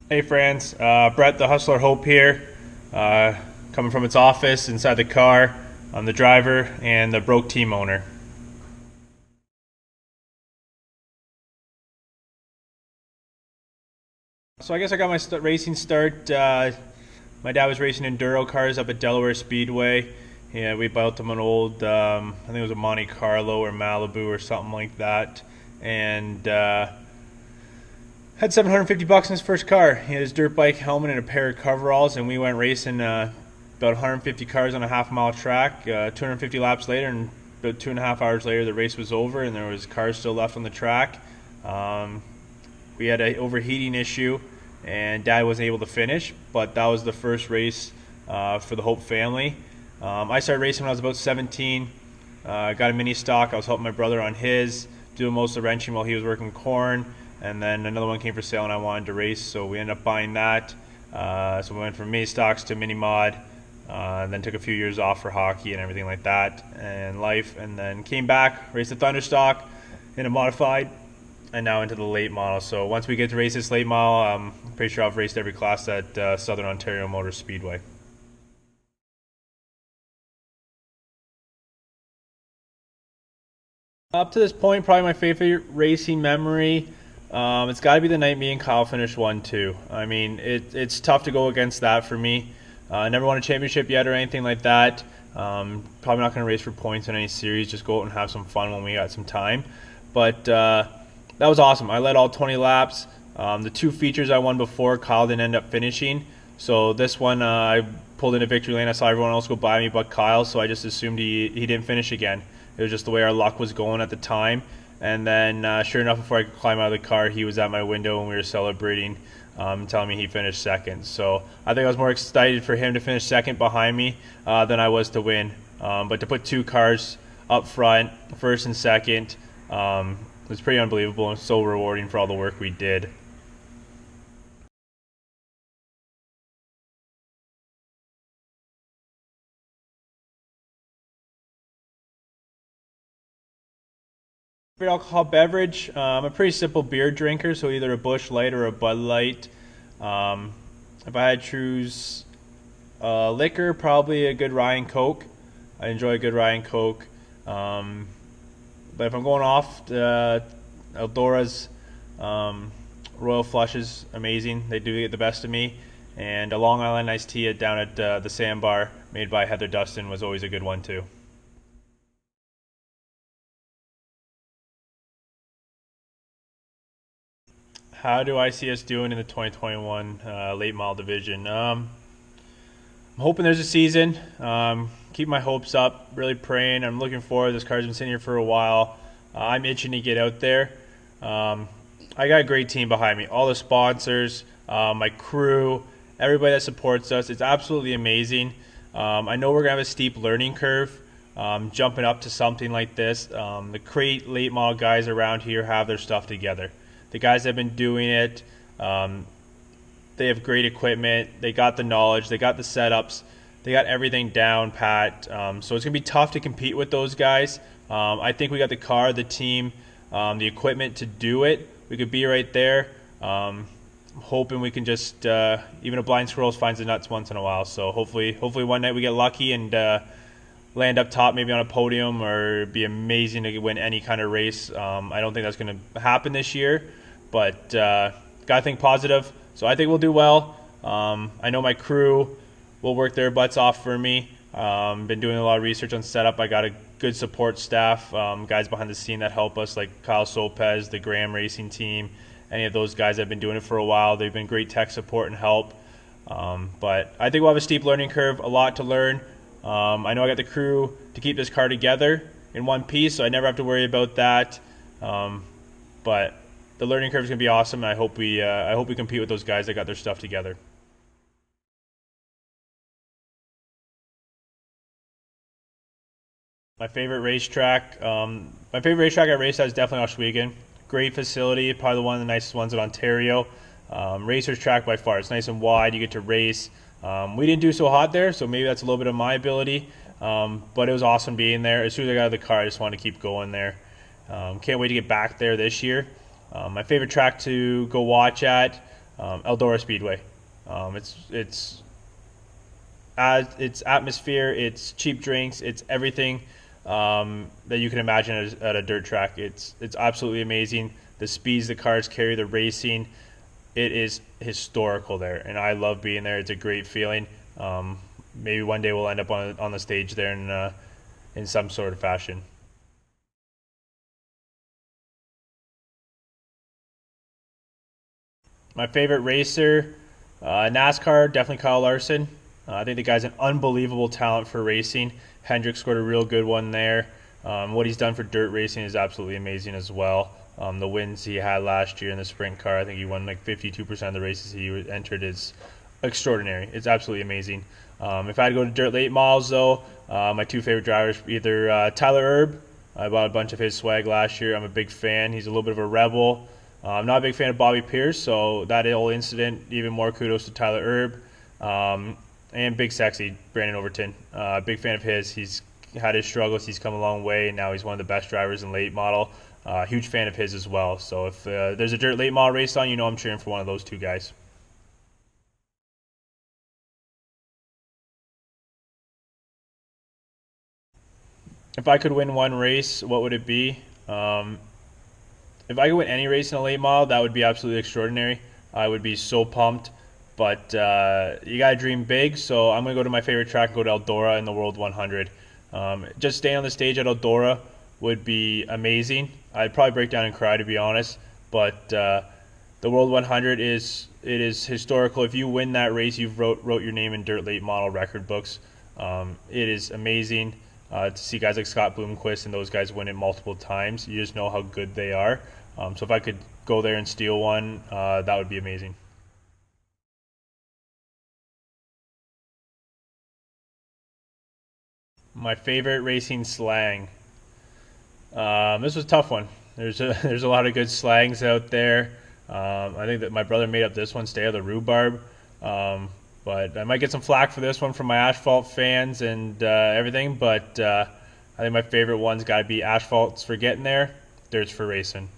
Hey friends, Brett the Hustler Hope here, coming from its office inside the car. I'm the driver and the broke team owner. So I guess I got my racing start. My dad was racing enduro cars up at Delaware Speedway. Yeah, we built him an old, I think it was a Monte Carlo or Malibu or something like that, and had 750 bucks in his first car. He had his dirt bike helmet and a pair of coveralls, and we went racing about 150 cars on a half-mile track. 250 laps later, and about 2.5 hours later, the race was over, and there was cars still left on the track. Um, we had an overheating issue, and Dad wasn't able to finish. But that was the first race for the Hope family. I started racing when I was about 17. Got a mini stock. I was helping my brother on his, doing most of the wrenching while he was working corn. And then another one came for sale, and I wanted to race, so we ended up buying that. So we went from mini stocks to mini mod, and then took a few years off for hockey and everything like that, and life, and then came back, raced the Thunderstock in a modified, and now into the late model. So once we get to race this late model, I'm pretty sure I've raced every class at Southern Ontario Motor Speedway. Up to this point, probably my favorite racing memory. It's got to be the night me and Kyle finished 1-2. I mean, it's tough to go against that for me. I never won a championship yet or anything like that. Probably not going to race for points in any series. Just go out and have some fun when we got some time. But that was awesome. I led all 20 laps. The two features I won before, Kyle didn't end up finishing. So this one, I pulled into victory lane. I saw everyone else go by me but Kyle, so I just assumed he didn't finish again. It was just the way our luck was going at the time. And then, sure enough, before I could climb out of the car, he was at my window and we were celebrating, telling me he finished second. So I think I was more excited for him to finish second behind me than I was to win. But to put two cars up front, first and second, was pretty unbelievable and so rewarding for all the work we did. Favorite alcohol beverage? I'm a pretty simple beer drinker, so either a Busch Light or a Bud Light. Um, if I had to choose liquor, probably a good Ryan Coke. I enjoy a good Ryan Coke. Um, but if I'm going off, Eldora's Royal Flush is amazing. They do get the best of me. And a Long Island iced tea down at the Sandbar, made by Heather Dustin, was always a good one too. How do I see us doing in the 2021 late model division? I'm hoping there's a season. Keep my hopes up. Really praying. I'm looking forward. This car's been sitting here for a while. I'm itching to get out there. Um, I got a great team behind me. All the sponsors, my crew, everybody that supports us. It's absolutely amazing. I know we're gonna have a steep learning curve. Jumping up to something like this. The crate late model guys around here have their stuff together. The guys that have been doing it, um, they have great equipment. They got the knowledge. They got the setups. They got everything down pat. So it's gonna be tough to compete with those guys. I think we got the car, the team, the equipment to do it. We could be right there. I'm hoping we can just even a blind squirrel finds the nuts once in a while. So hopefully one night we get lucky and land up top, maybe on a podium, or it'd be amazing to win any kind of race. I don't think that's going to happen this year, but gotta think positive. So I think we'll do well. I know my crew will work their butts off for me. Been doing a lot of research on setup. I got a good support staff, guys behind the scene that help us, like Kyle Sopez, the Graham Racing team. Any of those guys that have been doing it for a while, they've been great tech support and help. But I think we'll have a steep learning curve, a lot to learn. I know I got the crew to keep this car together in one piece, so I never have to worry about that. But the learning curve is going to be awesome, and I hope we compete with those guys that got their stuff together. My favorite racetrack I raced at is definitely Oswego. Great facility, probably one of the nicest ones in Ontario. Racers track by far. It's nice and wide. You get to race. We didn't do so hot there, so maybe that's a little bit of my ability. But it was awesome being there. As soon as I got out of the car, I just wanted to keep going there. Can't wait to get back there this year. My favorite track to go watch at, Eldora Speedway. It's its atmosphere, it's cheap drinks, it's everything that you can imagine at a dirt track. It's absolutely amazing. The speeds the cars carry, the racing, it is historical there, and I love being there. It's a great feeling. Maybe one day we'll end up on the stage there in some sort of fashion. My favorite racer, NASCAR, definitely Kyle Larson. I think the guy's an unbelievable talent for racing. Hendrick scored a real good one there. What he's done for dirt racing is absolutely amazing as well. The wins he had last year in the sprint car, I think he won like 52% of the races he entered, is extraordinary. It's absolutely amazing. If I had to go to dirt late models, though, my two favorite drivers, either Tyler Erb. I bought a bunch of his swag last year. I'm a big fan. He's a little bit of a rebel. I'm not a big fan of Bobby Pierce, so that whole incident, even more kudos to Tyler Erb. And Big Sexy, Brandon Overton. Big fan of his. He's had his struggles. He's come a long way, and now he's one of the best drivers in late model. Huge fan of his as well. So if there's a dirt late model race on, I'm cheering for one of those two guys. If I could win one race, what would it be? If I could win any race in a late model, that would be absolutely extraordinary. I would be so pumped. But you got to dream big, so I'm going to go to my favorite track and go to Eldora in the World 100. Just staying on the stage at Eldora would be amazing. I'd probably break down and cry, to be honest. But the World 100 is historical. If you win that race, you've wrote your name in dirt late model record books. It is amazing to see guys like Scott Bloomquist and those guys win it multiple times. You just know how good they are. So if I could go there and steal one, that would be amazing. My favorite racing slang. This was a tough one. There's a lot of good slangs out there. I think that my brother made up this one, "Stay out of the rhubarb." But I might get some flack for this one from my Asphalt fans and everything. But I think my favorite one's got to be "Asphalt's for getting there, dirt's for racing."